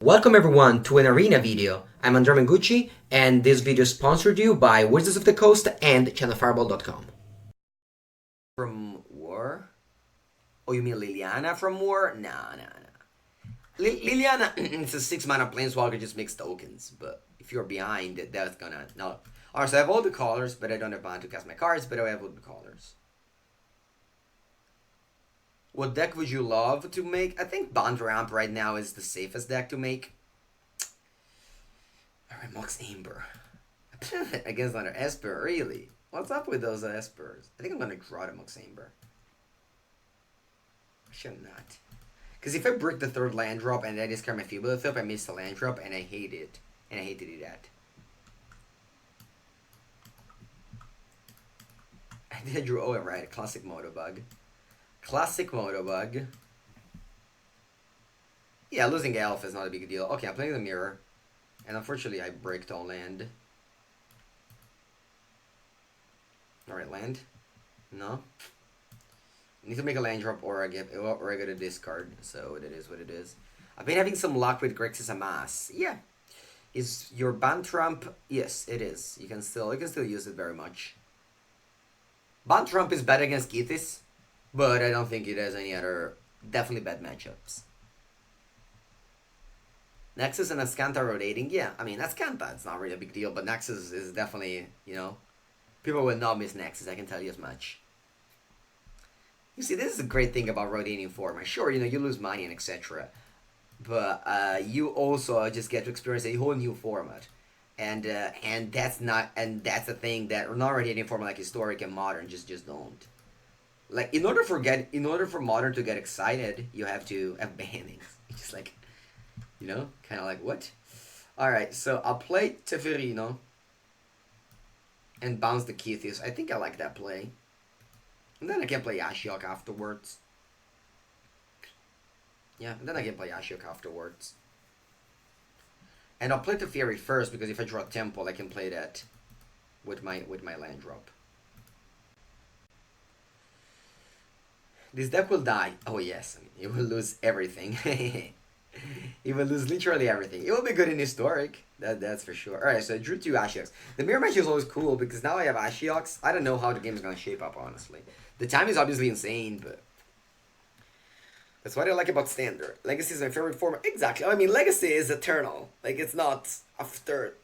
Welcome everyone to an arena video. I'm Andrea Mengucci, and this video is sponsored to you by Wizards of the Coast and channelfireball.com. From War? Oh, you mean Liliana from War? Nah. Liliana, it's a 6 mana planeswalker, just makes tokens, but if you're behind, that's gonna... No. Alright, so I have all the colors, but I don't have mana to cast my cards, but I have all the colors. What deck would you love to make? I think Bond Ramp right now is the safest deck to make. Alright, Mox Amber. Against another Esper, really? What's up with those Espers? I think I'm gonna draw the Mox Amber. I should not. Because if I break the third land drop and I discard my Feeblethip, I miss the land drop and I hate it. And I hate to do that. I did draw, oh right, Classic Motobug. Classic Motobug. Yeah, losing Elf is not a big deal. Okay, I'm playing the Mirror. And unfortunately, I breaked all land. Alright, land? No. I need to make a land drop or I get a discard. So it is what it is. I've been having some luck with Grixis Amass. Yeah. Is your Bantramp? Yes, it is. You can still use it very much. Bantramp is bad against Kethis, but I don't think it has any other definitely bad matchups. Nexus and Ascanta rotating, yeah. I mean, Ascanta, it's not really a big deal, but Nexus is definitely, you know, people will not miss Nexus, I can tell you as much. You see, this is a great thing about rotating format. Sure, you know, you lose money and etc. But you also just get to experience a whole new format. And that's the thing that non-rotating format like Historic and Modern just don't. Like, in order for Modern to get excited, you have to have bannings. It's just like, you know, kind of like, what? Alright, so I'll play Teferino and bounce the Kethis. I think I like that play. And then I can play Ashiok afterwards. Yeah, and then I can play Ashiok afterwards. And I'll play Teferi first, because if I draw Temple, I can play that with my land drop. This deck will die. Oh yes, I mean, it will lose everything. It will lose literally everything. It will be good in Historic. That's for sure. Alright, so I drew 2 Ashioks. The mirror match is always cool because now I have Ashioks. I don't know how the game is going to shape up, honestly. The time is obviously insane, but that's what I like about Standard. Legacy is my favorite format. Exactly. I mean, Legacy is eternal. Like, it's not after.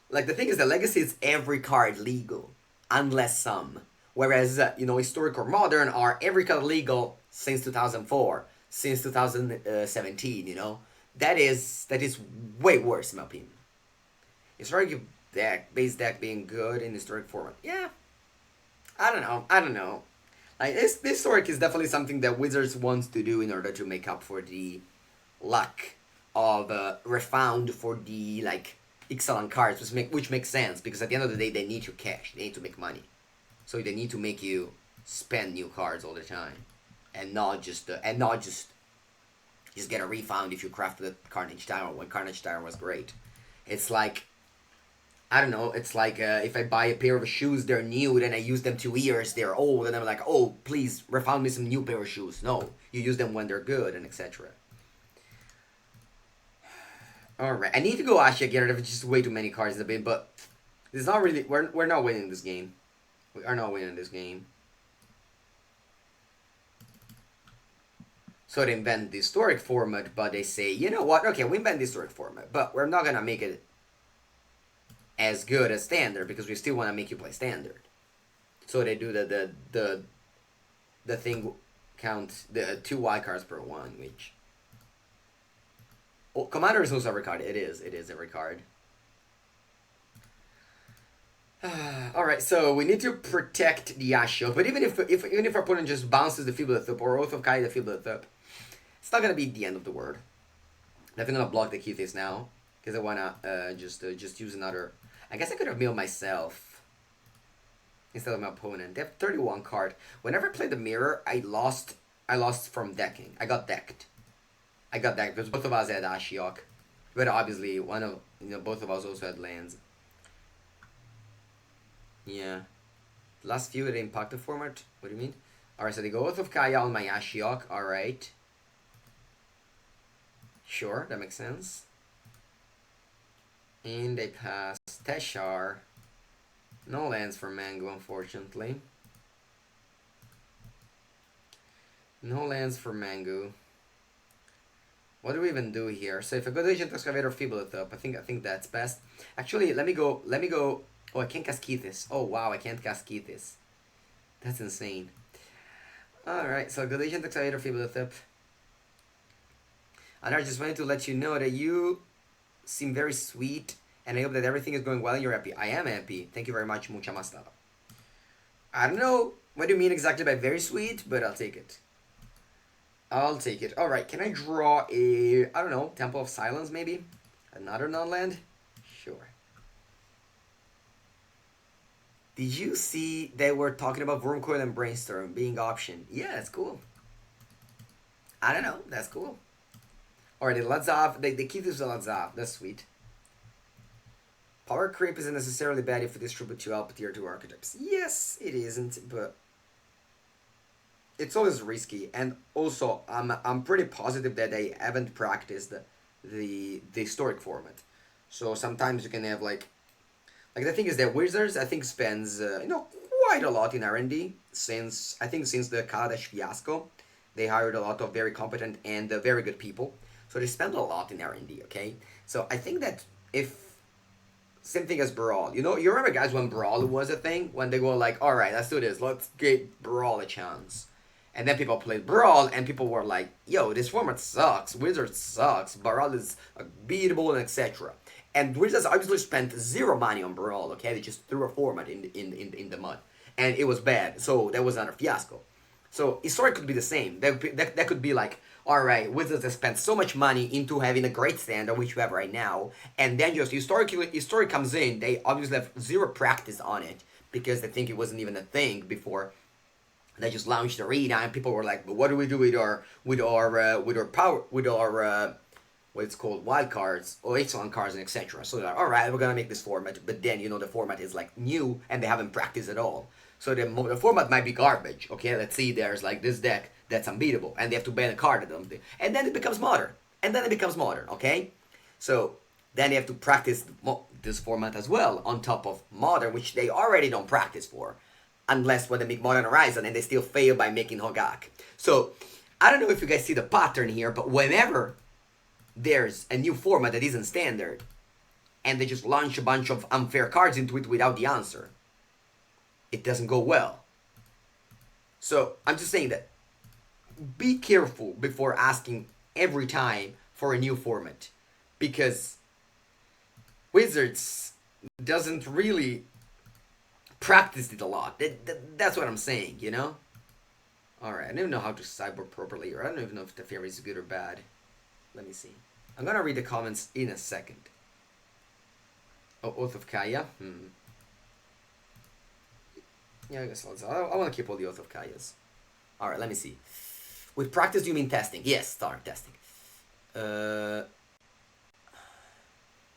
Like, the thing is that Legacy is every card legal, unless some. Whereas, you know, Historic or Modern are every card legal since 2004. Since 2017, you know, that is way worse in my opinion. Historic base deck being good in Historic format, yeah. I don't know. Like this Historic is definitely something that Wizards wants to do in order to make up for the lack of refound for the like excellent cards, which makes sense because at the end of the day they need to cash, they need to make money, so they need to make you spend new cards all the time. And not just get a refund if you crafted Carnage Tower when Carnage Tower was great. It's like, I don't know, it's like if I buy a pair of shoes, they're new, then I use them 2 years, they're old, and I'm like, oh, please, refund me some new pair of shoes. No, you use them when they're good, and etc. Alright, I need to go Asha get rid of just way too many cards in the bin, but it's not really, we're not winning this game. We are not winning this game. So they invent the Historic format, but they say, you know what, okay, we invent the Historic format, but we're not gonna make it as good as Standard, because we still want to make you play Standard. So they do the thing count, the 2 wild cards per 1, which... Oh, Commander is also every card, it is every card. Alright, so we need to protect the Ashiok, but even if our opponent just bounces the Feeblethip or Oath of Kai the Feeblethip, it's not gonna be the end of the world. Definitely gonna block the Kethis now, because I wanna just use another. I guess I could have milled myself instead of my opponent. They have 31 card. Whenever I played the mirror, I lost from decking. I got decked because both of us had Ashiok, but obviously both of us also had lands. Yeah. Last few that impact the format? What do you mean? Alright, so they go Oath of Kaya on my Ashiok. Alright. Sure, that makes sense. And they pass Teshar. No lands for Mango, unfortunately. No lands for Mango. What do we even do here? So if a good agent excavator feeble it up, I think that's best. Actually, let me go. Oh, I can't cast Kethis. Oh wow, I can't cast Kethis. That's insane. Alright, so good agent excavator feeble it up. And I just wanted to let you know that you seem very sweet, and I hope that everything is going well and you're happy. I am happy. Thank you very much, mucha masta. I don't know what you mean exactly by very sweet, but I'll take it. I'll take it. Alright, can I draw a, I don't know, Temple of Silence maybe? Another non-land? Sure. Did you see they were talking about Wormcoil and Brainstorm being option? Yeah, that's cool. I don't know, that's cool. Alright, the Lazav, they keep this with Lazav, that's sweet. Power creep isn't necessarily bad if you distribute 2 Alp tier 2 archetypes. Yes, it isn't, but it's always risky. And also, I'm pretty positive that they haven't practiced the historic format. So sometimes you can have like the thing is that Wizards I think spends quite a lot in R&D since the Kaladesh fiasco. They hired a lot of very competent and very good people. So they spend a lot in R&D, okay? So I think that if same thing as Brawl. You remember guys when Brawl was a thing? When they go like, alright, let's do this. Let's give Brawl a chance. And then people played Brawl and people were like, yo, this format sucks. Wizard sucks. Brawl is beatable and etc. And Wizards obviously spent zero money on Brawl, okay? They just threw a format in the mud. And it was bad. So that was another fiasco. So Historic could be the same. That could be like, alright, Wizards have spent so much money into having a great standard, which we have right now, and then just Historic comes in, they obviously have zero practice on it, because they think it wasn't even a thing before they just launched Arena, and people were like, but what do we do with our what it's called, wild cards, or excellent cards, and etc. So they're like, alright, we're gonna make this format, but then, the format is like new, and they haven't practiced at all. So the format might be garbage, okay? Let's see, there's like this deck that's unbeatable, and they have to ban a card at them. And then it becomes modern. Okay? So then they have to practice this format as well, on top of modern, which they already don't practice for. Unless when they make Modern Horizon, and they still fail by making Hogak. So, I don't know if you guys see the pattern here, but whenever there's a new format that isn't standard, and they just launch a bunch of unfair cards into it without the answer, it doesn't go well. So, I'm just saying that be careful before asking every time for a new format, because Wizards doesn't really practice it a lot. That's what I'm saying, Alright, I don't even know how to cyborg properly, or I don't even know if the fairy is good or bad. Let me see. I'm gonna read the comments in a second. Oh, Oath of Kaya? Yeah, I guess I want to keep all the Oath of Kayas. Alright, let me see. With practice, do you mean testing? Yes, start testing.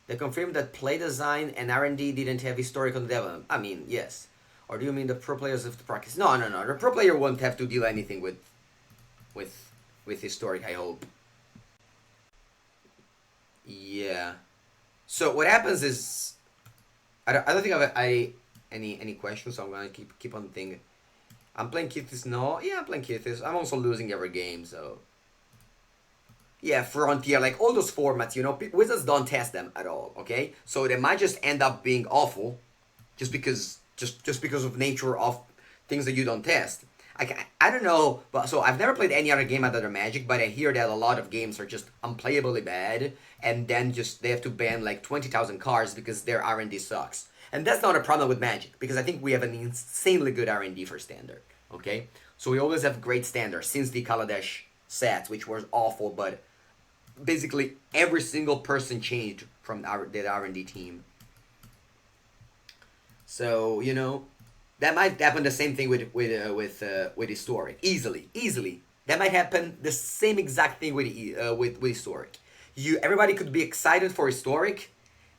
They confirmed that play design and R&D didn't have historical development. I mean, yes. Or do you mean the pro players have to practice? No. The pro player won't have to deal anything with historic, I hope. Yeah. So what happens is, I don't think I any questions, so I'm gonna keep on thinking. I'm playing Kethis. No, yeah, I'm playing Kethis. I'm also losing every game, so. Yeah, Frontier, like all those formats, Wizards don't test them at all, okay? So they might just end up being awful, just because of nature of things that you don't test. I don't know, but so I've never played any other game other than Magic, but I hear that a lot of games are just unplayably bad, and then just they have to ban like 20,000 cards because their R&D sucks. And that's not a problem with Magic, because I think we have an insanely good R&D for Standard, okay? So we always have great Standard since the Kaladesh sets, which was awful, but basically every single person changed from that R&D team. So that might happen the same thing with Historic. Easily. That might happen the same exact thing with Historic. Everybody could be excited for Historic,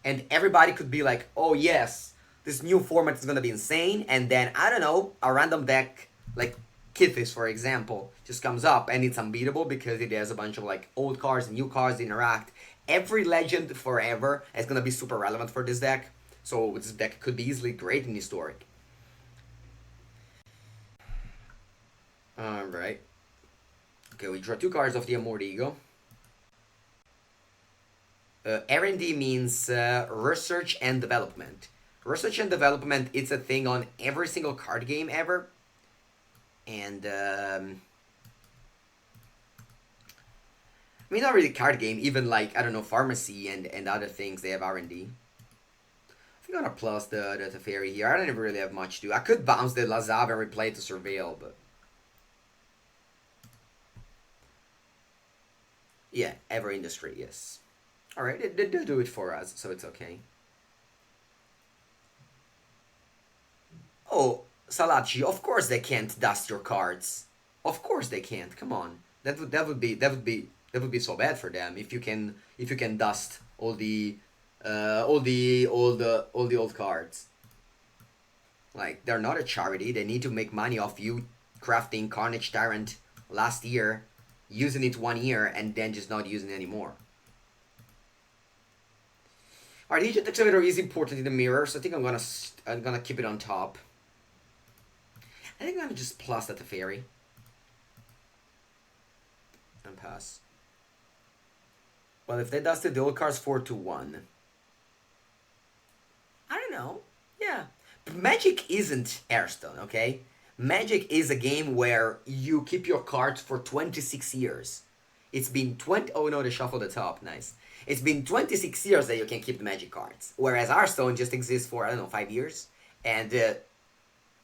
and everybody could be like, oh yes, this new format is gonna be insane, and then I don't know, a random deck like Kethis, for example, just comes up and it's unbeatable because it has a bunch of like old cards and new cards interact, every legend forever is gonna be super relevant for this deck. So this deck could be easily great in historic. Alright. Okay, we draw two cards of the Amortigo. R&D means research and development. Research and development, it's a thing on every single card game ever. And, I mean, not really card game, even like, I don't know, pharmacy and other things, they have R&D. I think I'm gonna plus the Teferi here. I don't even really have much to do. I could bounce the Lazav and replay it to Surveil, but... Yeah, Ever Industry, yes. Alright, they do it for us, so it's okay. Oh, Salachi, of course they can't dust your cards. Of course they can't. Come on. That would be so bad for them if you can dust all the old cards. Like, they're not a charity. They need to make money off you crafting Carnage Tyrant last year, using it 1 year, and then just not using it anymore. Alright, the Agent Excavator is important in the mirror, so I think I'm gonna keep it on top. I think I'm gonna just plus that Teferi. And pass. Well, if they dusted the old cards 4-1. I don't know. Yeah. But Magic isn't Hearthstone, okay? Magic is a game where you keep your cards for 26 years. It's been 20... Oh no, they shuffled the top. Nice. It's been 26 years that you can keep the Magic cards. Whereas Hearthstone just exists for, I don't know, 5 years. And,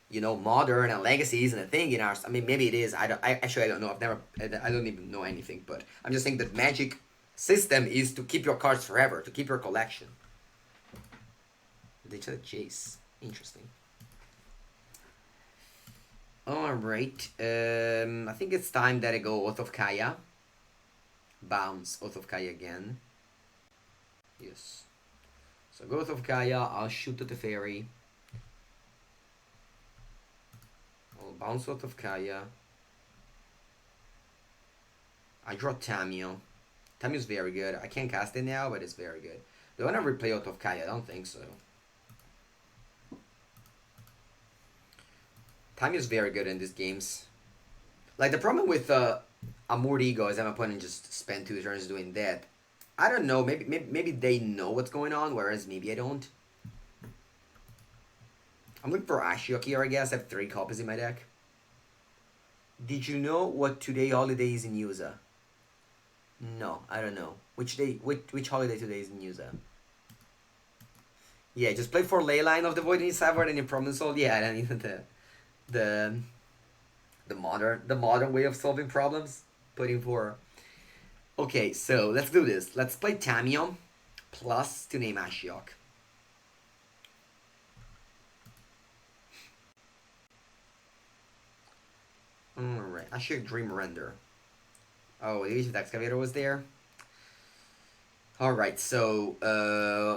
Modern and Legacy isn't a thing in Hearthstone. I mean, maybe it is. I don't know. I don't even know anything. But I'm just saying that Magic system is to keep your cards forever, to keep your collection. They chose Chase. Interesting. Alright. I think it's time that I go Oath of Kaya. Bounce Oath of Kaya again. Yes. So go Oath of Kaya, I'll shoot at the Teferi. I'll bounce Oath of Kaya. I draw Tamio. Tamio's very good. I can't cast it now, but it's very good. Do I want to replay Oath of Kaya? I don't think so. Tamio's very good in these games. Like, the problem with Amortigo is that my opponent just spent 2 turns doing that. I don't know. Maybe they know what's going on, whereas maybe I don't. I'm looking for Ashiok here, I guess. I have 3 copies in my deck. Did you know what today holiday is in USA? No, I don't know. Which holiday today is in USA? Yeah, just play for Leyline of the Void in Savard and in Problem Solved. Yeah, I mean the modern way of solving problems. Putting for... Okay, so let's do this. Let's play Tamio plus to name Ashiok. Alright, Ashiok Dream Render. Oh, the Agent Excavator was there. Alright, so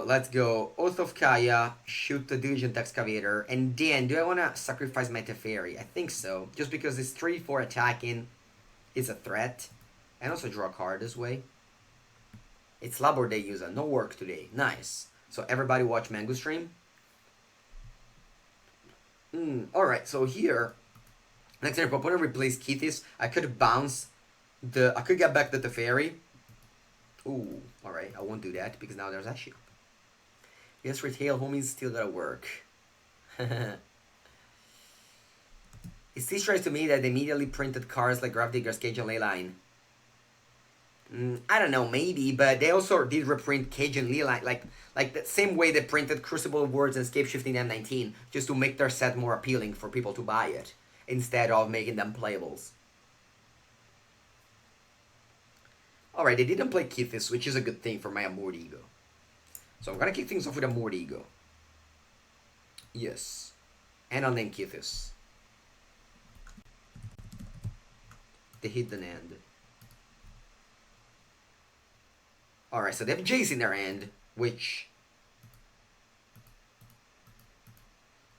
let's go Oath of Kaya, shoot the Agent Excavator, and then do I want to sacrifice my Teferi? I think so, just because this 3-4 attacking is a threat. And also draw a card this way. It's Labor Day user, no work today. Nice. So everybody watch Mengucci stream. Alright, so here, next time if opponent replace Kethis, I could get back the Teferi. Ooh, alright, I won't do that because now there's Ashiok. Yes, retail homies still gotta work. It still strange to me that they immediately printed cards like Gravedigger's Cage and Leyline. I don't know, maybe, but they also did reprint Cage and Leyline, like the same way they printed Crucible of Words and Scape Shifting M19, just to make their set more appealing for people to buy it, instead of making them playables. Alright, they didn't play Kethis, which is a good thing for my Amortigo. So I'm gonna kick things off with Amortigo. Yes. And I'll name Kethis. The hidden end. Alright, so they have Jace in their hand, which...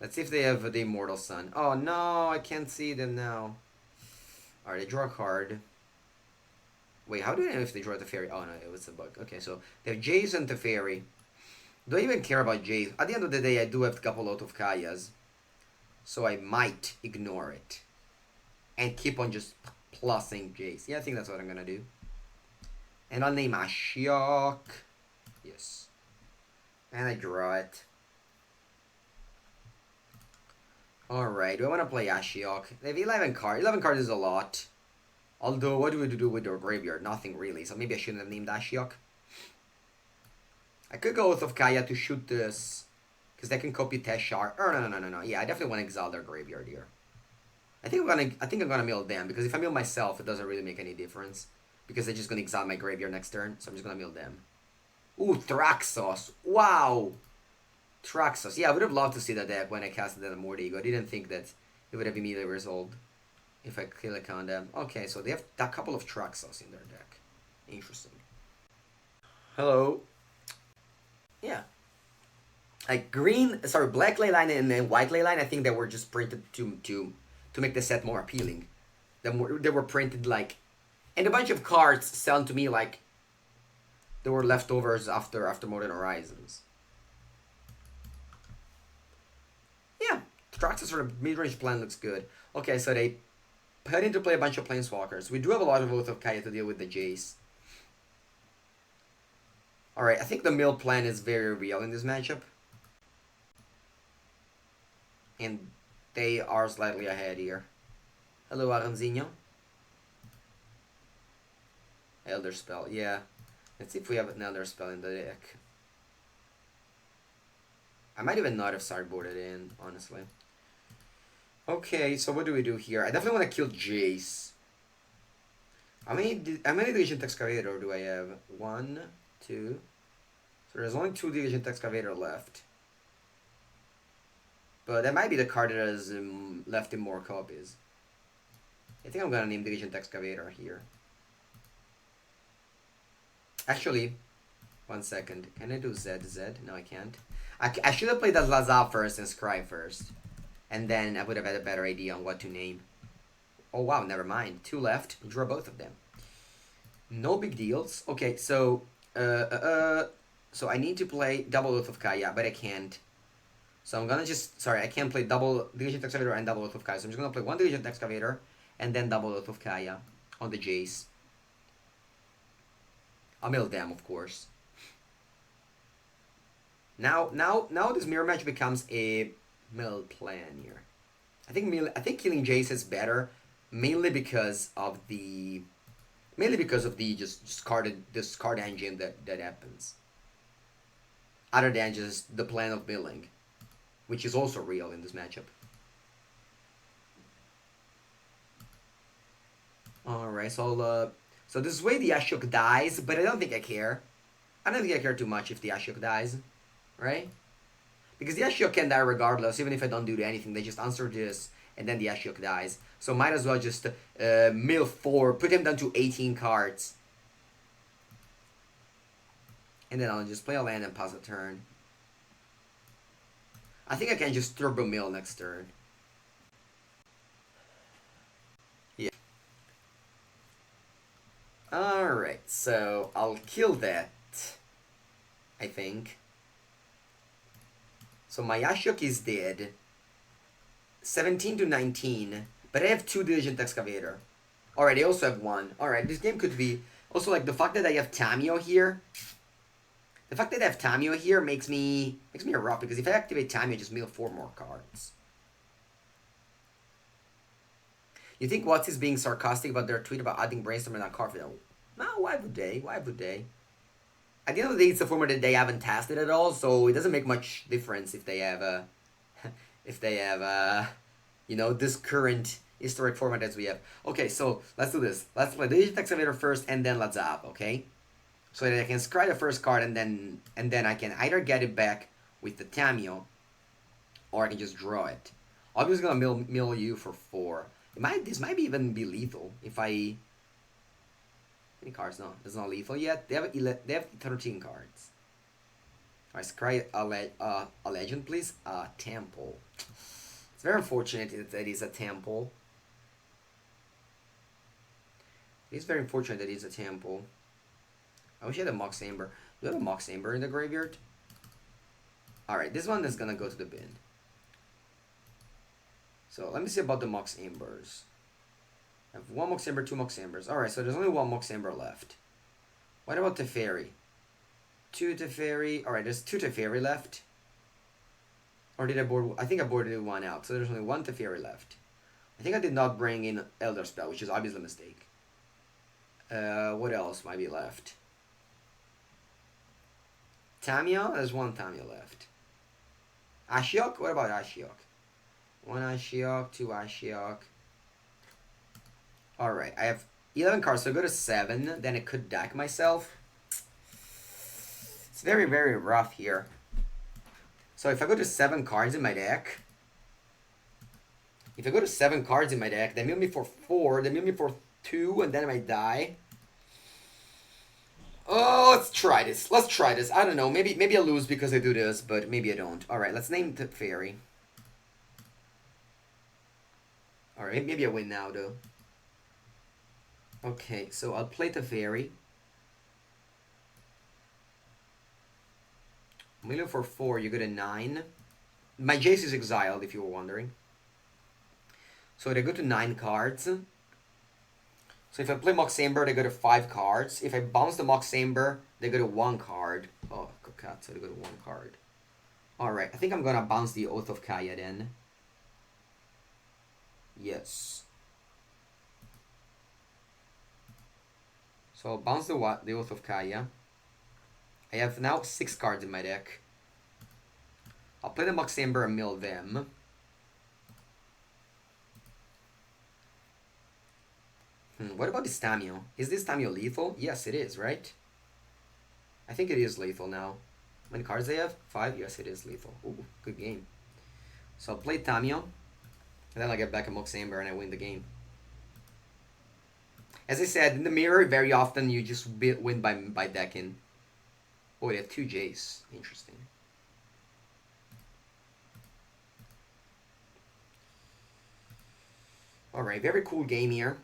Let's see if they have the Immortal Sun. Oh no, I can't see them now. Alright, they draw a card. Wait, how do I know if they draw the fairy? Oh no, it was a bug. Okay, so they have Jace and the fairy. Do I even care about Jace? At the end of the day, I do have a couple out of Kayas. So I might ignore it. And keep on just plussing Jace. Yeah, I think that's what I'm gonna do. And I'll name Ashiok. Yes. And I draw it. Alright, do I want to play Ashiok? They have 11 cards. 11 cards is a lot. Although, what do we do with their graveyard? Nothing really, so maybe I shouldn't have named Ashiok. I could go with Kaya to shoot this. Because they can copy Teshar. Oh, no. Yeah, I definitely want to exile their graveyard here. I think I'm gonna mill them, because if I mill myself, it doesn't really make any difference. Because they're just gonna exile my graveyard next turn, so I'm just gonna mill them. Ooh, Thraxos. Wow! Thraxos. Yeah, I would have loved to see that deck when I casted that on Mordigo. I didn't think that it would have immediately resolved if I click on them. Okay, so they have a couple of Thraxos in their deck. Interesting. Hello. Yeah. Like black leyline and then white leyline, I think they were just printed to make the set more appealing. They were printed like, and a bunch of cards sound to me like they were leftovers after Modern Horizons. Yeah, Traxxas for the mid-range plan looks good. Okay, so they put into play a bunch of Planeswalkers. We do have a lot of Oath of Kaya to deal with the Jace. Alright, I think the mill plan is very real in this matchup. And they are slightly ahead here. Hello, Aranzinho. Elder Spell, yeah. Let's see if we have another spell in the deck. I might even not have sideboarded in, honestly. Okay, so what do we do here? I definitely want to kill Jace. How many Diligent Excavator do I have? 1, 2. So there's only 2 Diligent Excavator left. But that might be the card that has left in more copies. I think I'm gonna name Diligent Excavator here. Actually, 1 second. Can I do ZZ? No, I can't. I should have played as Lazab first and Scry first. And then I would have had a better idea on what to name. Oh wow, never mind. 2 left. Draw both of them. No big deals. Okay, so so I need to play double Oath of Kaya, but I can't. So I'm gonna I can't play double Diligent Excavator and double Oath of Kaya. So I'm just gonna play 1 Diligent Excavator and then double Oath of Kaya on the Jace. I'll mill them, of course. Now this mirror match becomes a mill plan here. I think killing Jace is better, mainly because of the this card engine that happens. Other than just the plan of milling, which is also real in this matchup. Alright, so this way the Ashok dies, but I don't think I care. I don't think I care too much if the Ashok dies, right? Because the Ashok can die regardless, even if I don't do anything. They just answer this, and then the Ashok dies. So might as well just mill 4, put him down to 18 cards. And then I'll just play a land and pass a turn. I think I can just turbo mill next turn. Yeah. Alright, so I'll kill that, I think. So my Ashok is dead. 17 to 19. But I have 2 Diligent Excavator. Alright, I also have 1. Alright, this game could be... Also, like, the fact that I have Tamio here... The fact that I have Tamio here makes me rough, because if I activate Tamio, I just mill 4 more cards. You think Watts is being sarcastic about their tweet about adding Brainstorm and not Carfidel? No, why would they? Why would they? At the end of the day, it's a format that they haven't tested at all, so it doesn't make much difference if they have you know, this current historic format as we have. Okay, so let's do this. Let's play Diligent Excavator first, and then let's zap, okay? So that I can scry the first card, and then I can either get it back with the Tamio, or I can just draw it. I'm just gonna mill you for 4. This might even be lethal if I... Any cards? No, it's not lethal yet. They have 13 cards. Alright, scry a legend, please. Temple. It's very unfortunate that it is a temple. It's very unfortunate that it's a temple. I wish I had a Mox Amber. Do you have a Mox Amber in the graveyard? Alright, this one is gonna go to the bin. So let me see about the Mox Ambers. I have one Mox Amber, two Mox Ambers. Alright, so there's only one Mox Amber left. What about Teferi? Two Teferi. Alright, there's two Teferi left. Or did I board? I think I boarded one out. So there's only one Teferi left. I think I did not bring in Elder Spell, which is obviously a mistake. What else might be left? Tamio? There's one Tamio left. Ashiok? What about Ashiok? One Ashiok, two Ashiok. Alright, I have 11 cards, so I go to 7. Then I could deck myself. It's very, very rough here. So if I go to 7 cards in my deck, that move me for 4, then move me for 2, and then I might die. Oh, let's try this. I don't know. Maybe I lose because I do this, but maybe I don't. Alright, let's name the fairy. Alright, maybe I win now, though. Okay, so I'll play the fairy. Million for 4, you go to 9. My Jace is exiled, if you were wondering. So they go to 9 cards. So if I play Mox Amber, they go to 5 cards. If I bounce the Mox Amber, they go to 1 card. Oh, Cocat, so they go to 1 card. Alright, I think I'm gonna bounce the Oath of Kaya then. Yes. So I'll bounce the Oath of Kaya. I have now 6 cards in my deck. I'll play the Mox Amber and mill them. What about this Tamio? Is this Tamio lethal? Yes, it is, right? I think it is lethal now. How many cards they have? 5? Yes, it is lethal. Ooh, good game. So I'll play Tamio. And then I get back a Mox Amber and I win the game. As I said, in the mirror, very often you just win by decking. Oh, they have 2 Jace. Interesting. Alright, very cool game here.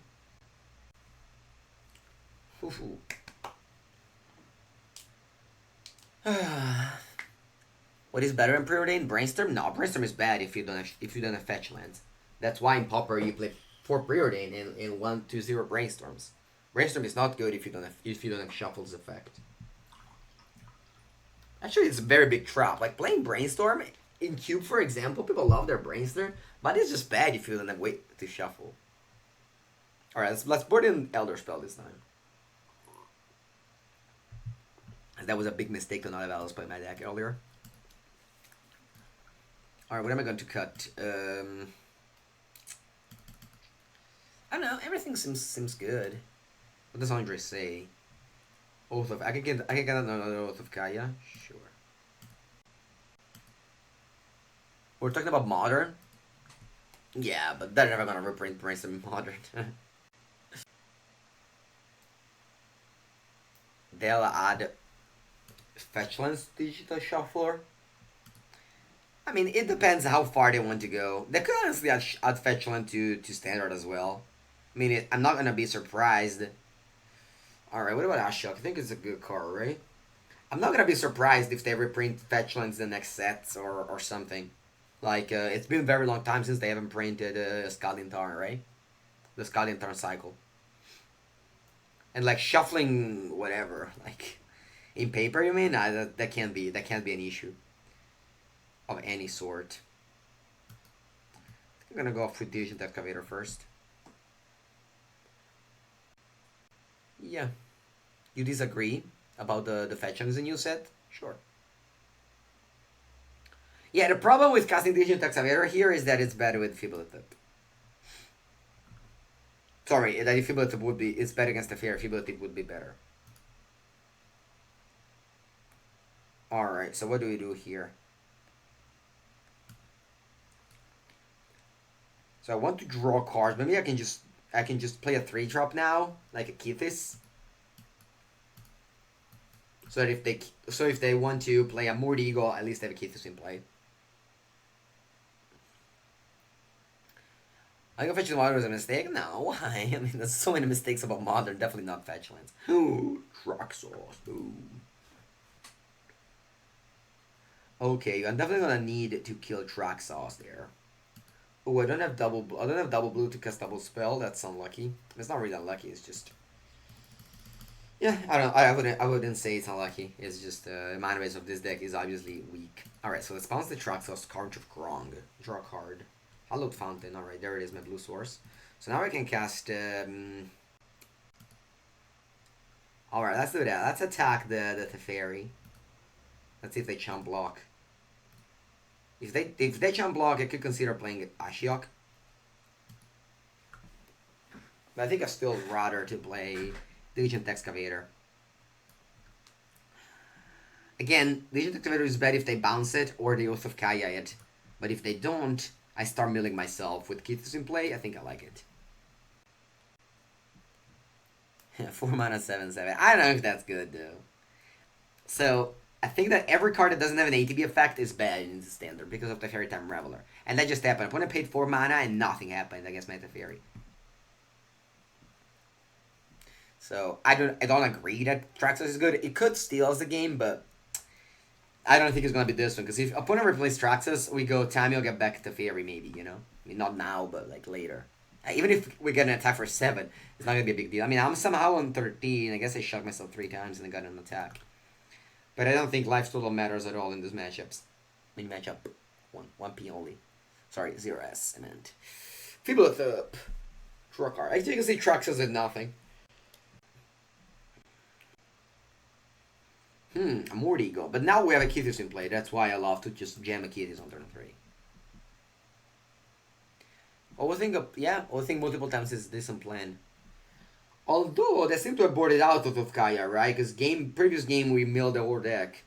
What is better in Preordained? Brainstorm? No, Brainstorm is bad if you don't have fetch lands. That's why in Pauper you play 4 Preordained and 1-2-0 Brainstorms. Brainstorm is not good if you don't have Shuffle's effect. Actually, it's a very big trap. Like playing Brainstorm in Cube, for example, people love their Brainstorm, but it's just bad if you don't have wait to shuffle. All right, let's board in Elder Spell this time. That was a big mistake to not have Alice play my deck earlier. Alright, what am I going to cut? I don't know, everything seems good. What does Andre say? Oath of... I can get another Oath of Kaya? Sure. We're talking about Modern? Yeah, but they're never gonna reprint Brainstorm Modern. They'll add Fetchlands Digital Shuffler. I mean, it depends how far they want to go. They could honestly add Fetchland to Standard as well. I mean, I'm not gonna be surprised. Alright, what about Ashok? I think it's a good card, right? I'm not gonna be surprised if they reprint Fetchlands the next sets or something. Like, it's been a very long time since they haven't printed Scalding Tarn, right? The Scalding Tarn cycle. And like shuffling whatever, like in paper, you mean? That can't be an issue of any sort. I'm gonna go off with Diligent Excavator first. Yeah. You disagree about the fetchings in new set? Sure. Yeah, the problem with casting Diligent Excavator here is that it's better with Fibulative. Sorry, that Fibulative would be... It's better against the Fair. Fibulative would be better. Alright, so what do we do here? So I want to draw cards. Maybe I can just play a 3-drop now, like a Kethis. So that if they want to play a Moored Eagle, at least they have a Kethis in play. I think fetching water was a mistake? No, why? I mean, there's so many mistakes about modern, definitely not fetch lands. Ooh, truck sauce. Ooh. Okay, I'm definitely gonna need to kill track sauce there. Oh, I don't have double. I don't have double blue to cast double spell. That's unlucky. It's not really unlucky. It's just. Yeah, I don't. I wouldn't. I wouldn't say it's unlucky. It's just the mana base of this deck is obviously weak. All right, so let's bounce the track sauce. Carnage of Grong. Draw a card. Hallowed Fountain. All right, there it is. My blue source. So now I can cast. All right, let's do that. Let's attack the Teferi. Let's see if they chump block. If they chump block, I could consider playing Ashiok. But I think I still rather to play Diligent Excavator. Again, Diligent Excavator is bad if they bounce it or the Oath of Kaya it. But if they don't, I start milling myself. With Kethis in play, I think I like it. 4 mana 7/7. I don't know if that's good though. So I think that every card that doesn't have an ATB effect is bad in the standard because of the Fairy Time Reveler. And that just happened. Opponent paid 4 mana and nothing happened against my Teferi. So I don't agree that Traxxas is good. It could steal the game, but I don't think it's gonna be this one. Because if opponent replaces Traxxas, we go Tamio get back to Fairy maybe, you know? I mean not now, but like later. Even if we get an attack for 7, it's not gonna be a big deal. I mean I'm somehow on 13. I guess I shot myself 3 times and then got an attack. But I don't think life total matters at all in these matchups. I mean matchup 1P only. Sorry, 0S I meant. Fibblethorpe. Draw card. I think you can say Traxxas did nothing. A Mord Ego. But now we have a Kethis in play. That's why I love to just jam a Kethis on turn 3. Overthink multiple times is this plan. Although, they seem to have boarded out of Kaya, right? Because previous game we milled the whole deck.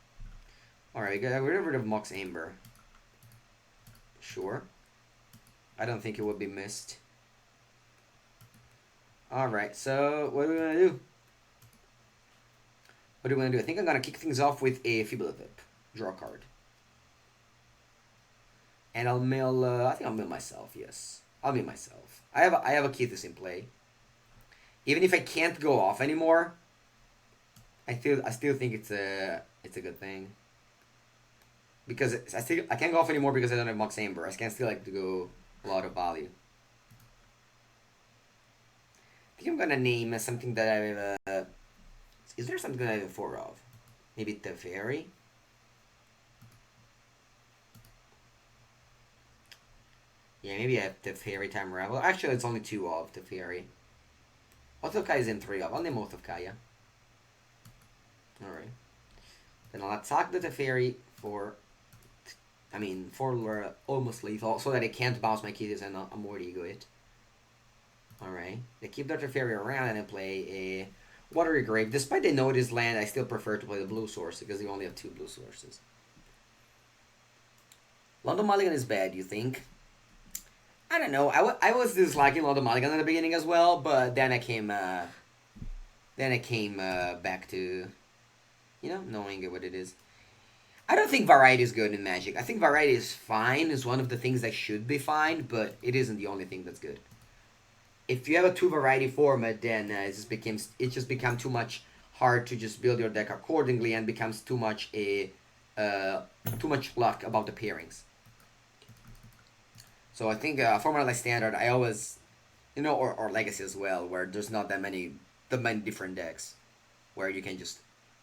Alright, got rid of Mox Amber. Sure. I don't think it would be missed. Alright, so what are we gonna do? What do we want to do? I think I'm going to kick things off with a Fibblethorpe. Draw a card. And I'll mill... I think I'll mill myself, yes. I'll mill myself. I have a Kethis in play. Even if I can't go off anymore, I still think it's a good thing. Because I can't go off anymore because I don't have Mox Amber. I can still like to go a lot of value. I think I'm going to name something that I have... Is there something I have 4 of? Maybe Teferi? Yeah, maybe I have Teferi Time Revel. Actually, it's only 2 of Teferi. Oath of Kaya is in 3 of. I'll name Oath of Kaya. Alright. Then I'll attack the Teferi for... for almost lethal, so that it can't bounce my Kethis and I'm Mord Ego it. Alright. They keep the Teferi around and then play a... Watery Grave. Despite they know this land, I still prefer to play the blue source because they only have 2 blue sources. London Mulligan is bad, you think? I don't know. I was disliking London Mulligan in the beginning as well, but then I came back to, knowing what it is. I don't think variety is good in Magic. I think variety is fine. It's one of the things that should be fine, but it isn't the only thing that's good. If you have a 2 variety format, then it just becomes too much hard to just build your deck accordingly, and becomes too much luck about the pairings. So I think format like Standard, I always, or Legacy as well, where there's not that many different decks, where you can just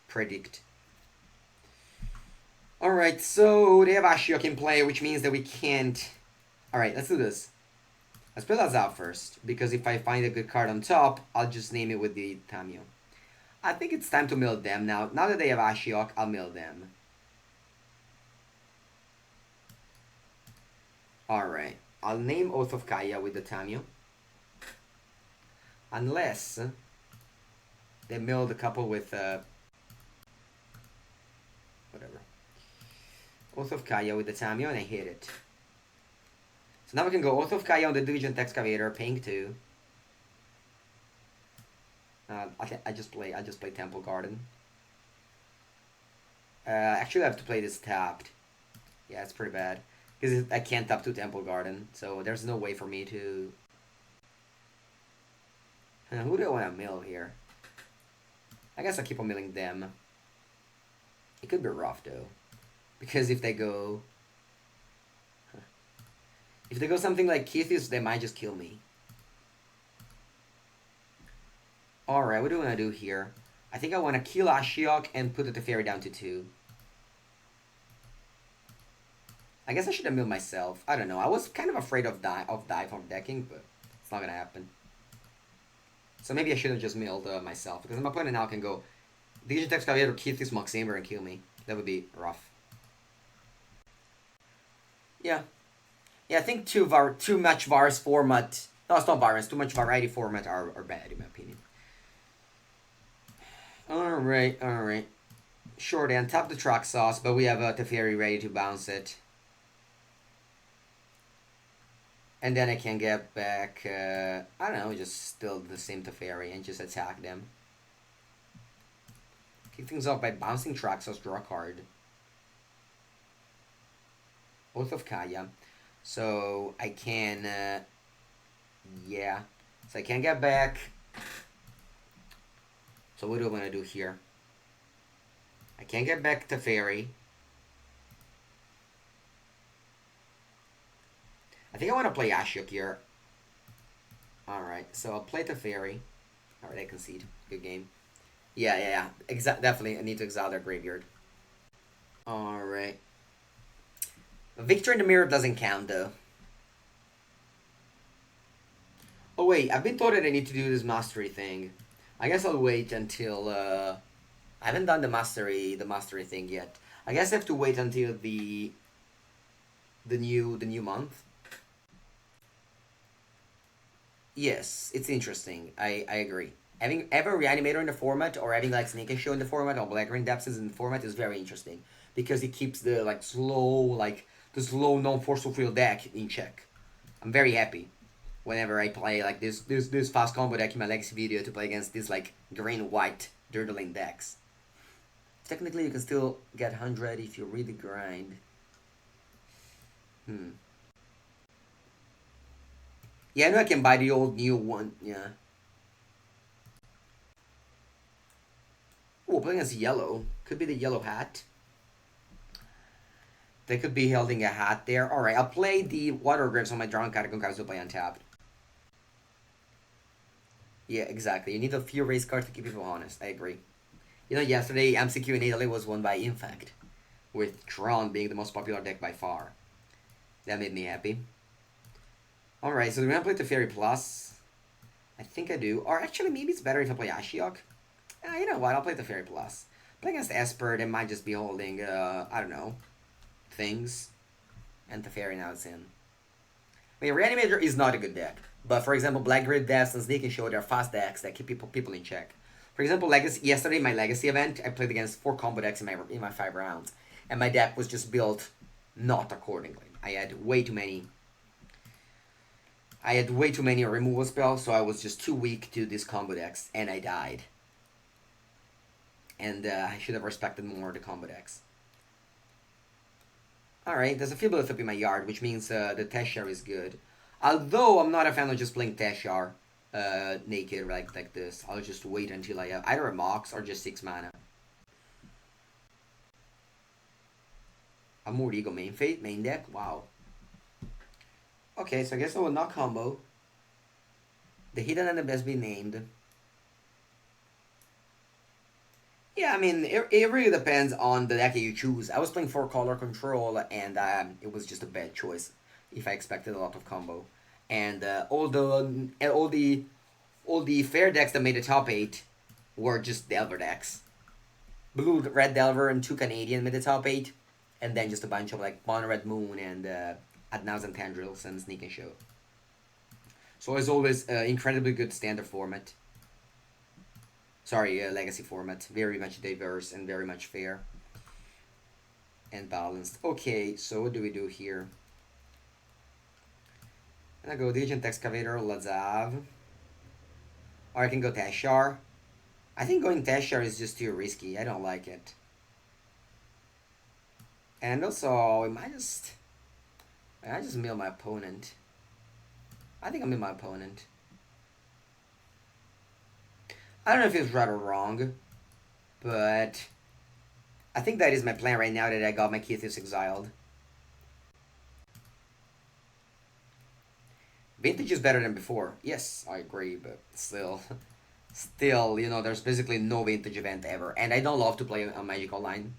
predict. All right, so they have Ashiok in play, which means that we can't. All right, let's do this. Let's play that out first, because if I find a good card on top, I'll just name it with the Tamio. I think it's time to mill them now. Now that they have Ashiok, I'll mill them. Alright, I'll name Oath of Kaya with the Tamio. Unless they milled a couple with... whatever. Oath of Kaya with the Tamio, and I hit it. So now we can go Oath of Kaya on the Diligent Excavator, paying 2. I just play Temple Garden. Actually, I have to play this tapped. Yeah, it's pretty bad because I can't tap to Temple Garden, so there's no way for me to Who do I want to mill here? I guess I'll keep on milling them. It could be rough though. Because if they go something like Kethis, they might just kill me. Alright, what do I want to do here? I think I want to kill Ashiok and put the Teferi down to 2. I guess I should have milled myself. I don't know. I was kind of afraid of dive from decking, but it's not gonna happen. So maybe I should have just milled myself, because my opponent now can go Digit Excavator, Kethis, Moxamber, and kill me. That would be rough. Yeah. Yeah, I think too much Vars format. No, it's not Vars. Too much variety format are bad in my opinion. Alright, alright. Sure, then tap the truck sauce, but we have Teferi ready to bounce it. And then I can get back, I don't know, just still the same Teferi and just attack them. Kick things off by bouncing truck sauce, draw a card. Oath of Kaya. So I can, yeah. So I can get back. So what do I want to do here? I can get back Teferi. I think I want to play Ashiok here. Alright, so I'll play Teferi. Alright, I concede. Good game. Yeah. Definitely, I need to exile their graveyard. Alright. Victory in the Mirror doesn't count, though. Oh, wait, I've been told that I need to do this mastery thing. I guess I'll wait until, I haven't done the mastery thing yet. I guess I have to wait until the new month. Yes, it's interesting. I agree. Having ever Reanimator in the format, or having like Snake and Show in the format, or Black Ring Depths in the format is very interesting. Because it keeps the the slow non-forceful field deck in check. I'm very happy whenever I play like this fast combo deck in my legacy video to play against this like green-white dirtling decks. Technically you can still get 100 if you really grind. Yeah, I know I can buy the old new one, yeah. Oh, playing as yellow. Could be the yellow hat. They could be holding a hat there. Alright, I'll play the Water Grips on my Drown Catacomb cards to play untapped. Yeah, exactly. You need a few race cards to keep people honest. I agree. You know, yesterday MCQ in Italy was won by Infect, with Tron being the most popular deck by far. That made me happy. Alright, so do we want to play Teferi Plus? I think I do. Or actually, maybe it's better if I play Ashiok. You know what? I'll play Teferi Plus. Playing against Esper, they might just be holding, I don't know, things. And Teferi now it's in. I mean, Reanimator is not a good deck. But for example, Black Grid Deaths and Sneak and Show, they're fast decks that keep people in check. For example, yesterday, my Legacy event, I played against 4 combo decks in my 5 rounds. And my deck was just built not accordingly. I had way too many removal spells, so I was just too weak to these combo decks, and I died. And I should have respected more the combo decks. Alright, there's a Feeble up in my yard, which means the Teshar is good. Although I'm not a fan of just playing Teshar naked like this. I'll just wait until I have either a Mox or just 6 mana. A Mordigo main deck? Wow. Okay, so I guess I will not combo. The hidden and the best be named. Yeah, I mean, it really depends on the deck you choose. I was playing 4-color control, and it was just a bad choice if I expected a lot of combo. And all the fair decks that made the top 8 were just Delver decks. Blue, Red Delver, and 2 Canadian made the top 8, and then just a bunch of like Mono Red Moon and Ad Nauseam Tendrils and Sneak and Show. So as always, incredibly good standard format. Sorry, legacy format. Very much diverse and very much fair. And balanced. Okay, so what do we do here? And I go Diligent Excavator, Lazav. Or I can go Teshar. I think going Teshar is just too risky. I don't like it. And also, I might just mill my opponent. I think I'll mill my opponent. I don't know if it's right or wrong, but I think that is my plan right now that I got my Kethis exiled. Vintage is better than before. Yes, I agree, but still, still, there's basically no vintage event ever, and I don't love to play on Magic Online.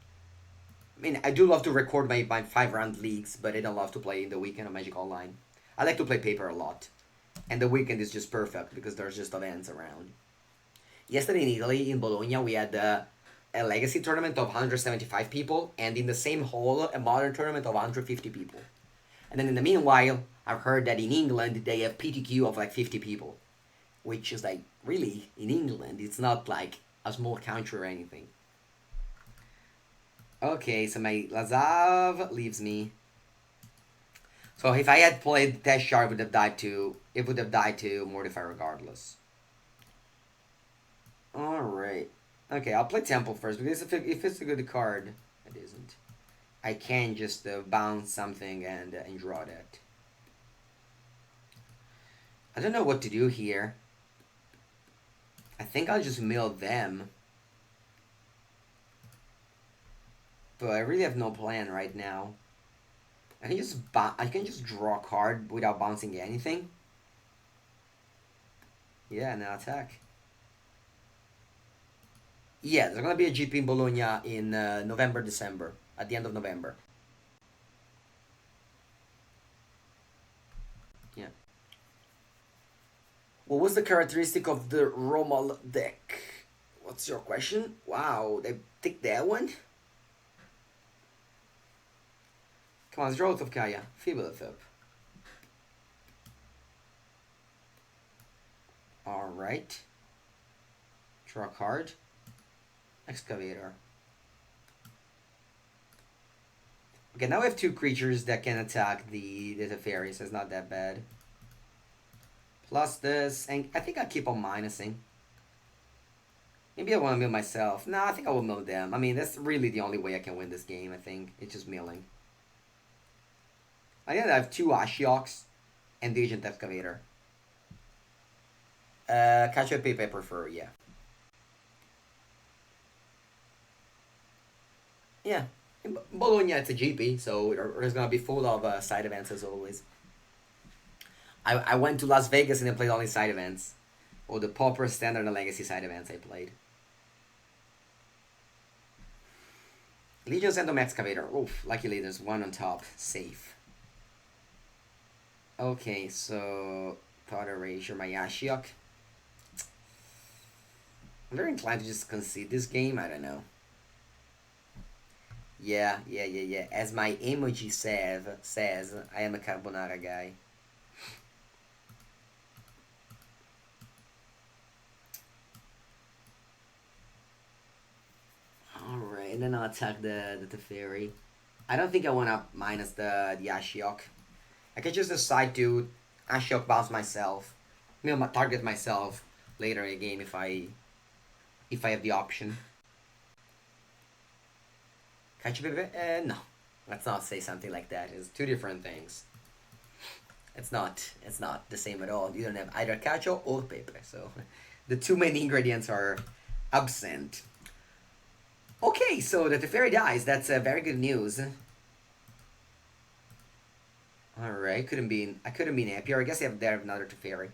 I mean, I do love to record my 5 round leagues, but I don't love to play in the weekend on Magic Online. I like to play paper a lot, and the weekend is just perfect because there's just events around. Yesterday in Italy, in Bologna, we had a legacy tournament of 175 people, and in the same hall, a modern tournament of 150 people. And then in the meanwhile, I've heard that in England they have PTQ of like 50 people, which is like really in England. It's not like a small country or anything. Okay, so my Lazav leaves me. So if I had played Test Shard, it would have died to. It would have died to Mortify regardless. All right. Okay, I'll play Temple first because if it's a good card, it isn't. I can just bounce something and draw that. I don't know what to do here. I think I'll just mill them. But I really have no plan right now. I can just draw a card without bouncing anything. Yeah, now attack. Yeah, there's gonna be a GP in Bologna in November, December, at the end of November. Yeah. What was the characteristic of the Romal deck? What's your question? Wow, they picked that one? Come on, Zroth of Kaya. Fibulathop. Alright. Draw a card. Excavator. Okay, now we have 2 creatures that can attack the Teferi, so it's not that bad. Plus this, and I think I'll keep on minusing. Maybe I want to mill myself. No, I think I will mill them. I mean, that's really the only way I can win this game, I think. It's just milling. I think I have 2 Ashioks and the Agent Excavator. Catch a Pepe I prefer, yeah. Yeah. In Bologna, it's a GP, so there's gonna be full of side events as always. I went to Las Vegas and I played only side events. Or the Pauper, Standard, and Legacy side events I played. Legion's Endom Excavator. Oof, luckily there's one on top. Safe. Okay, so Thought Erasure, my Ashiok. I'm very inclined to just concede this game, I don't know. Yeah. As my emoji says, I am a carbonara guy. Alright, and then I'll attack the Teferi. I don't think I want to minus the Ashiok. I can just decide to Ashiok bounce myself. Target myself later in the game if I have the option. Catch Pepe? No. Let's not say something like that. It's 2 different things. It's not the same at all. You don't have either cacio or pepe, so the 2 main ingredients are absent. Okay, so the Teferi dies. That's very good news. Alright, I couldn't be happier. I guess they have another Teferi.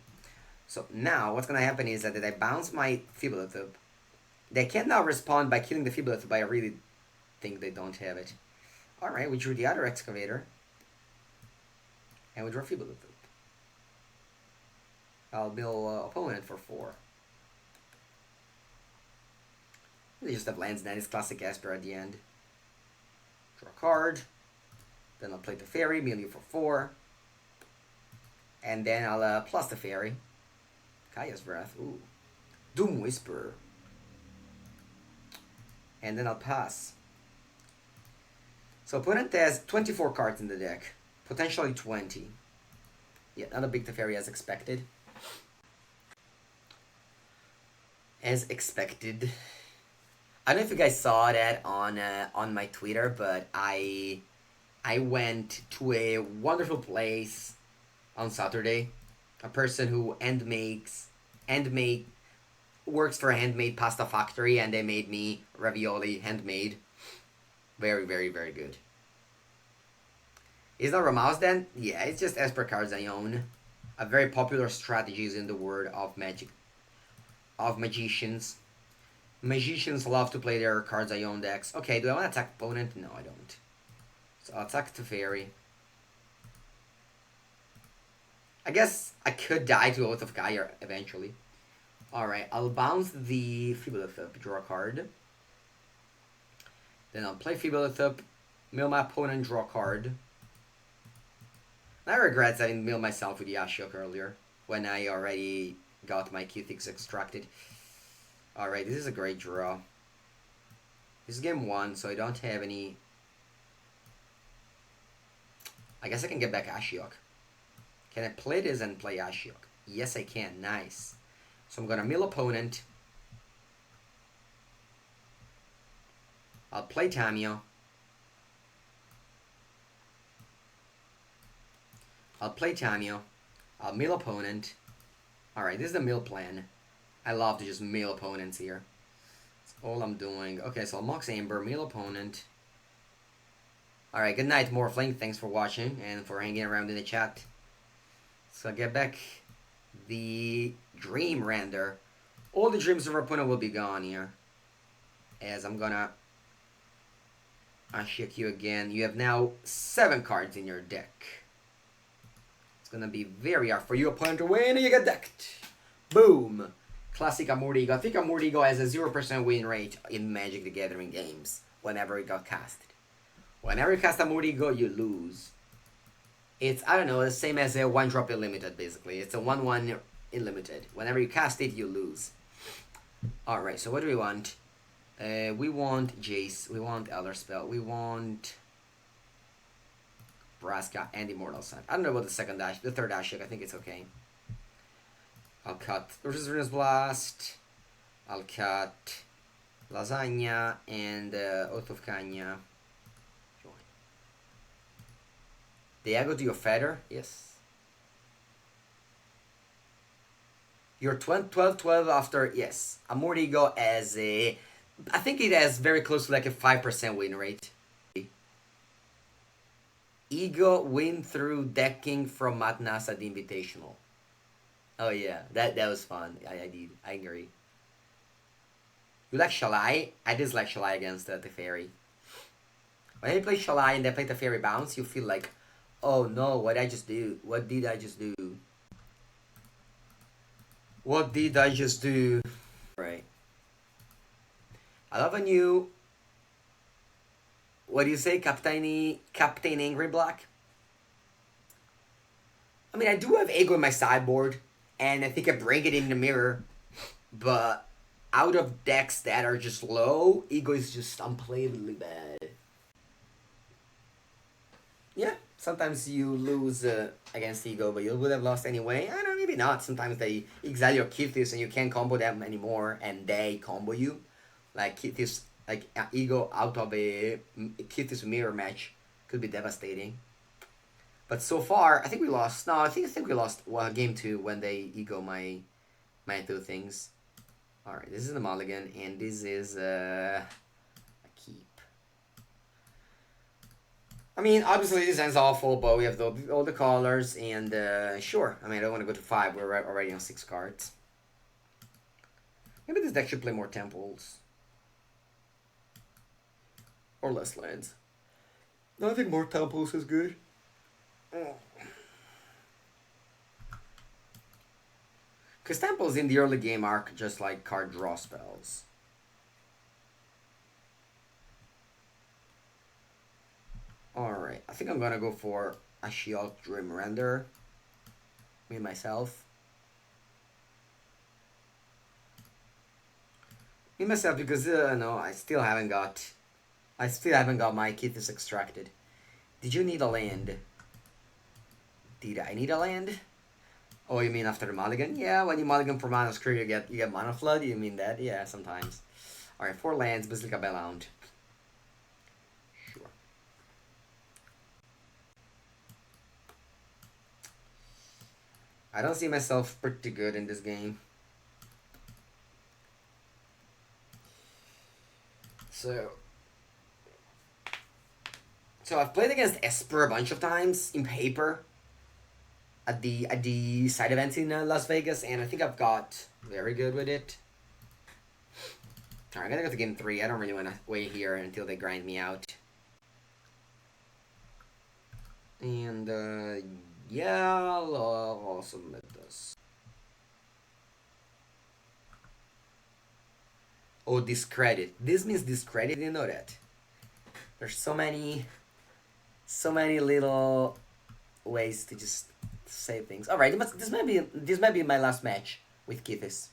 So now what's gonna happen is that I bounce my Fibulathub. They can now respond by killing the Fibulathub, but I really think they don't have it. Alright, we drew the other Excavator. And we draw Fibulathub. I'll mill opponent for 4. They just have lands, then it's classic Esper at the end. Draw a card. Then I'll play the Fairy, mill you for 4. And then I'll plus the Fairy. Kaya's Breath. Ooh. Doom Whisper. And then I'll pass. So opponent has 24 cards in the deck. Potentially 20. Yeah, not a big Teferi as expected. As expected. I don't know if you guys saw that on my Twitter, but I went to a wonderful place on Saturday. A person who handmade works for a handmade pasta factory, and they made me ravioli handmade. Very, very, very good. Is that Ramaus then? Yeah, it's just Esper cards I own. A very popular strategies in the world of magic, of magicians. Magicians love to play their cards I own decks. Okay, do I want to attack opponent? No, I don't. So I'll attack the fairy. I guess I could die to Oath of Gaia eventually. Alright, I'll bounce the Feeblethip, draw a card. Then I'll play Feeblethip, mill my opponent, draw a card. I regret having milled myself with Yashiok earlier, when I already got my Kethis extracted. Alright, this is a great draw. This is game 1, so I don't have any... I guess I can get back Ashiok. Can I play this and play Ashiok? Yes, I can. Nice. So I'm gonna mill opponent. I'll play Tamio. I'll play Tamio. I'll mill opponent. Alright, this is the mill plan. I love to just mill opponents here. That's all I'm doing. Okay, so I'll Mox Amber, mill opponent. Alright, good night, Morphling. Thanks for watching and for hanging around in the chat. So I'll get back the Dream Render. All the dreams of our opponent will be gone here. As I'm gonna unshake you again. You have now 7 cards in your deck. It's gonna be very hard for your opponent to win, and you get decked. Boom! Classic Amurdigo. I think Amurdigo has a 0% win rate in Magic the Gathering games whenever it got casted. Whenever you cast Amurdigo, you lose. It's, I don't know, the same as a 1-drop Illimited, basically. It's a 1-1 Illimited. Whenever you cast it, you lose. Alright, so what do we want? We want Jace, we want Elder Spell, we want Braska and Immortal Sun. I don't know about the second dash, the third dash, I think it's okay. I'll cut Resistance Blast, I'll cut Lasagna and Oath of Kanya. Diego, do you feather? Yes. You're 12-12 after, yes. Amurdigo as a... I think it has very close to like a 5% win rate. Ego win through decking from Matnasa the Invitational. Oh yeah, that was fun. I did. I agree. You like Shalai? I dislike Shalai against the Fairy. When you play Shalai and they play the Fairy Bounce, you feel like, oh no, what did I just do? What did I just do? What did I just do? Right. I love a new... What do you say, Captain Angry Black? I mean, I do have Ego in my sideboard, and I think I bring it in the mirror, but out of decks that are just low, Ego is just unplayably bad. Yeah, sometimes you lose against Ego, but you would have lost anyway. I don't know, maybe not. Sometimes they exile your Kethis and you can't combo them anymore, and they combo you. Like Kethis, like Ego out of a Kethis mirror match could be devastating. But so far, I think we lost. No, I think we lost game 2 when they Ego my two things. All right, this is the mulligan, and this is a keep. I mean, obviously this ends awful, but we have all the colors, and sure. I mean, I don't want to go to 5. We're already on 6 cards. Maybe this deck should play more temples. Or less lands. No, I think more temples is good. Because temples in the early game are just like card draw spells. Alright, I think I'm gonna go for a Shield Dream Render. Me myself. Me myself because no, I still haven't got my Kethis extracted. Did you need a land? Did I need a land? Oh, you mean after the mulligan? Yeah, when you mulligan for Mana Screw, you get Mana Flood. You mean that? Yeah, sometimes. All right, 4 lands, Basilica Bellhound. Sure. I don't see myself pretty good in this game. So I've played against Esper a bunch of times in paper at the side events in Las Vegas, and I think I've got very good with it. Alright, I'm gonna go to game 3. I don't really want to wait here until they grind me out. And yeah, I'll also submit this. Oh, discredit. This means discredit. I didn't know that. There's so many little ways to just say things. All right, this might be my last match with Kethis.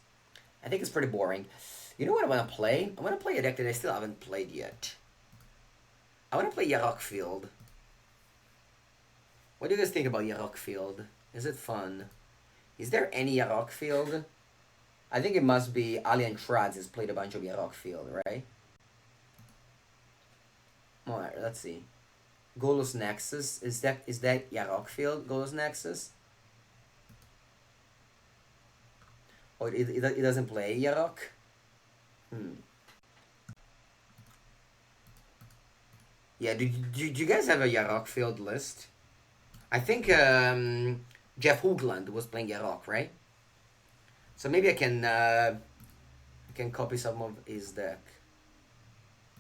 I think it's pretty boring. You know what I want to play? I want to play a deck that I still haven't played yet. I want to play Yarok Field. What do you guys think about Yarok Field? Is it fun? Is there any Yarok Field? I think it must be Alien Trads has played a bunch of Yarok Field, right? Alright, let's see. Golos Nexus. Is that Yarok Field? Golos Nexus? Oh, it doesn't play Yarok? Hmm. Yeah, do you guys have a Yarok Field list? I think Jeff Hoogland was playing Yarok, right? So maybe I can copy some of his deck.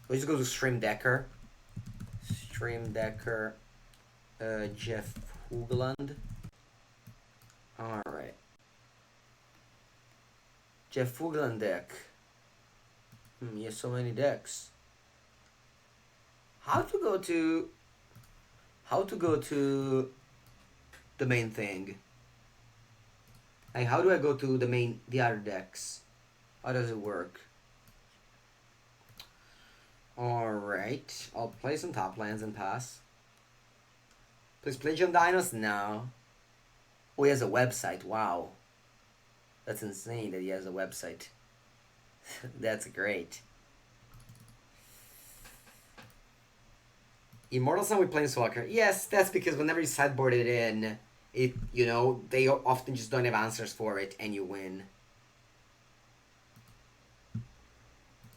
We'll just go to Stream Decker. Stream Decker, Jeff Hoogland. Alright. Jeff Hoogland deck. He has so many decks. How to go to the main thing? Like, how do I go to the other decks? How does it work? Alright, I'll play some top lands and pass. Please play John Dinos? No. Oh, he has a website. Wow. That's insane that he has a website. That's great. Immortal Sun with Planeswalker. Yes, that's because whenever you sideboard it in, they often just don't have answers for it and you win.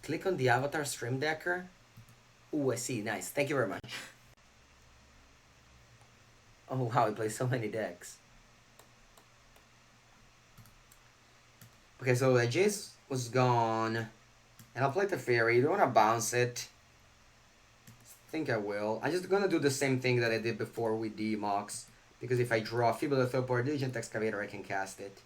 Click on the avatar Stream Decker. Ooh, I see. Nice. Thank you very much. Oh, wow. He plays so many decks. Okay, so Jace was gone. And I'll play the Fairy. Don't want to bounce it. I think I will. I'm just going to do the same thing that I did before with the Mox. Because if I draw Feeble Thopor Diligent Excavator, I can cast it.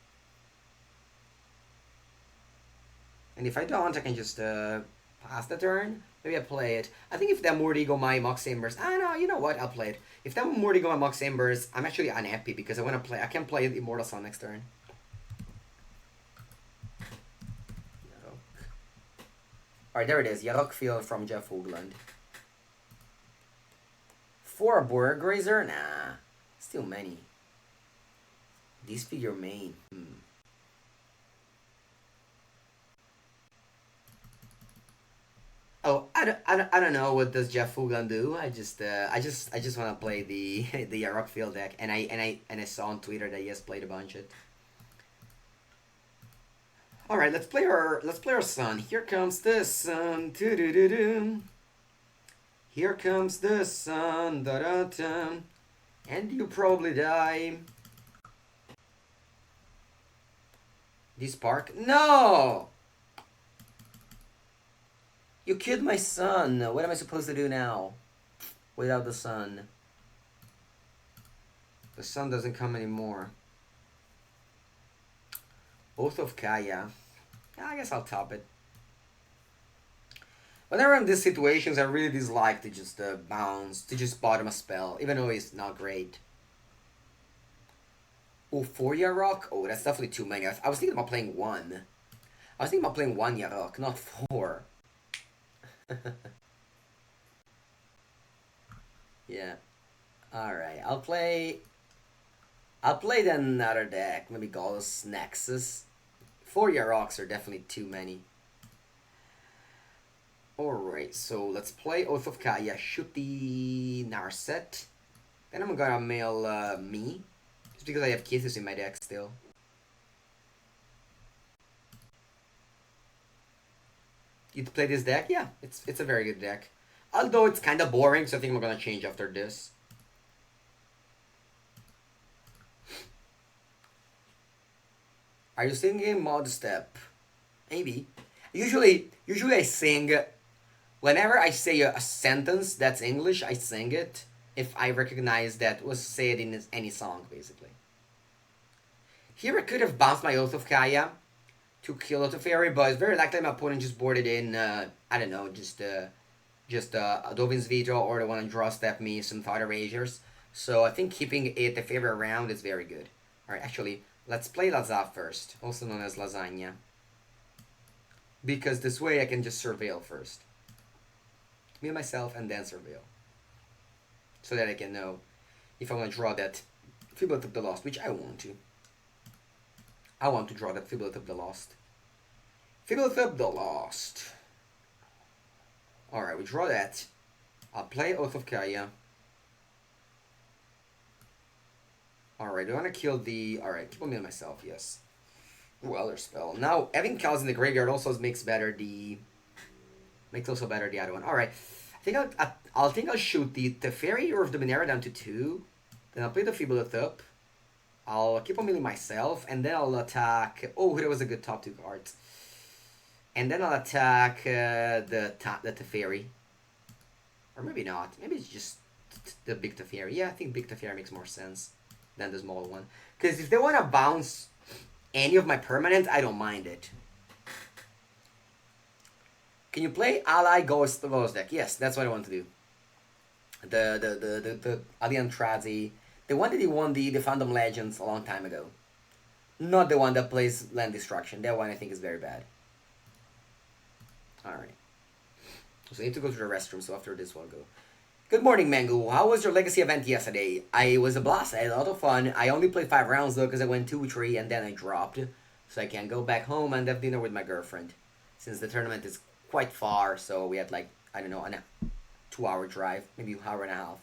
And if I don't, I can just pass the turn. Maybe I play it. I think if that Mordigo my Mox Embers... no, you know what? I'll play it. If that Mordigo my Mox Embers, I'm actually unhappy because I want to play... I can play Immortal Sun next turn. Alright, there it is. Yarok Field from Jeff Hoogland. 4 Boar Grazer? Nah. Still many. Disfigure main. Oh, I don't know what does Jeff Hoogland do. I just want to play the the Yarok Field deck, and I saw on Twitter that he has played a bunch of it. All right, let's play our sun. Here comes the sun. Doo-doo-doo-doo. Here comes the sun. Da-da-da. And you probably die. This park? No! You killed my son. What am I supposed to do now? Without the sun. The sun doesn't come anymore. Oath of Kaya. Yeah, I guess I'll top it. Whenever I'm in these situations, I really dislike to just bounce, to just bottom a spell, even though it's not great. Oh, 4 Yarok? Oh, that's definitely too many. I was thinking about playing 1. I was thinking about playing 1 Yarok, not 4. Yeah. Alright, I'll play then another deck. Maybe Golos Nexus. 4 Yaroks are definitely too many. Alright, so let's play Oath of Kaya. Shoot the Narset. Then I'm gonna mail me. Just because I have Kethis in my deck still. You'd play this deck? Yeah, it's a very good deck. Although it's kind of boring, so I think we're gonna change after this. Are you singing Mod Step? Maybe. Usually I sing whenever I say a sentence that's English. I sing it if I recognize that was said in any song, basically. Here I could have bounced my Oath of Kaya to kill Auto Fairy, but it's very likely my opponent just boarded in. I don't know, just Dovin's Veto, or the one to draw step me some Thought Erasures. So I think keeping it the favorite round is very good. Alright, actually, let's play Laza first, also known as Lasagna. Because this way I can just surveil first. Me, myself, and then surveil. So that I can know if I want to draw that Fiblet of the Lost, which I want to. I want to draw that Fiblet of the Lost. Fiblet of the Lost. Alright, we draw that. I'll play Oath of Kaya. Alright, do I want to kill the... Alright, keep on me on myself, yes. Ooh, Elder Spell. Now, having cows in the graveyard also makes better the... Makes also better the other one. Alright, I think I'll shoot the Teferi or the Minera down to 2. Then I'll play the Fiblet up. I'll keep on milling myself, and then I'll attack... Oh, that was a good top 2 cards. And then I'll attack the Teferi. Or maybe not. Maybe it's just the big Teferi. Yeah, I think big Teferi makes more sense than the small one. Because if they want to bounce any of my permanent, I don't mind it. Can you play Ally Ghost deck? Yes, that's what I want to do. The Alien Trazi. The one that he won the Fandom Legends a long time ago. Not the one that plays Land Destruction. That one I think is very bad. Alright. So I need to go to the restroom, so after this we'll go. Good morning, Mango. How was your Legacy event yesterday? I was a blast. I had a lot of fun. I only played 5 rounds though, because I went 2, 3, and then I dropped. So I can go back home and have dinner with my girlfriend. Since the tournament is quite far, so we had like, I don't know, a 2-hour drive. Maybe an hour and a half.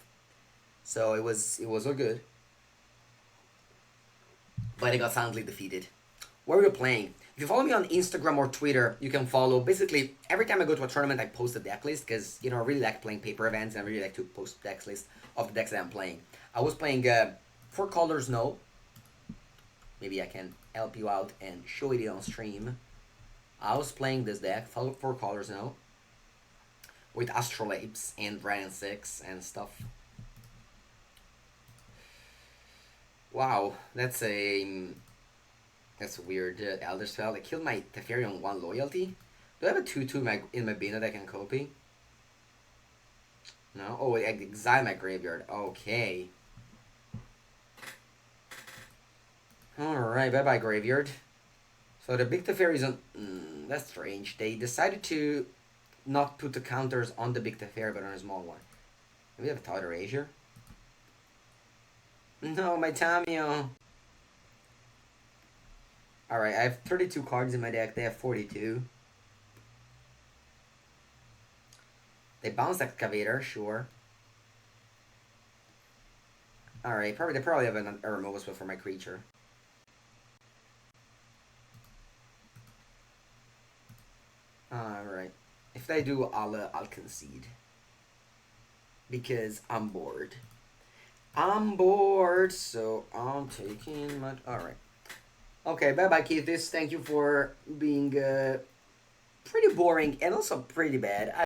So it was all good. But I got soundly defeated. Where were you playing? If you follow me on Instagram or Twitter, you can follow. Basically, every time I go to a tournament, I post a deck list because, you know, I really like playing paper events and I really like to post deck list of the decks that I'm playing. I was playing 4 Colors No. Maybe I can help you out and show it on stream. I was playing this deck, 4 Colors No, with Astrolapes and Dragon 6 and stuff. Wow, that's a weird Elder Spell. I killed my Teferi on 1 loyalty. Do I have a 2/2 in my Bina that I can copy? No? Oh, I exile my graveyard. Okay. Alright, bye-bye graveyard. So the big Teferi's on... that's strange. They decided to not put the counters on the big Teferi, but on a small one. Maybe I have a Thought Erasure? No, my Tamio. Alright, I have 32 cards in my deck. They have 42. They bounced Excavator, sure. Alright, they probably have a removal spell for my creature. Alright. If they do, I'll concede. Because I'm bored. I'm bored, so I'm taking my... Alright. Okay, bye-bye, Kethis. Thank you for being pretty boring and also pretty bad.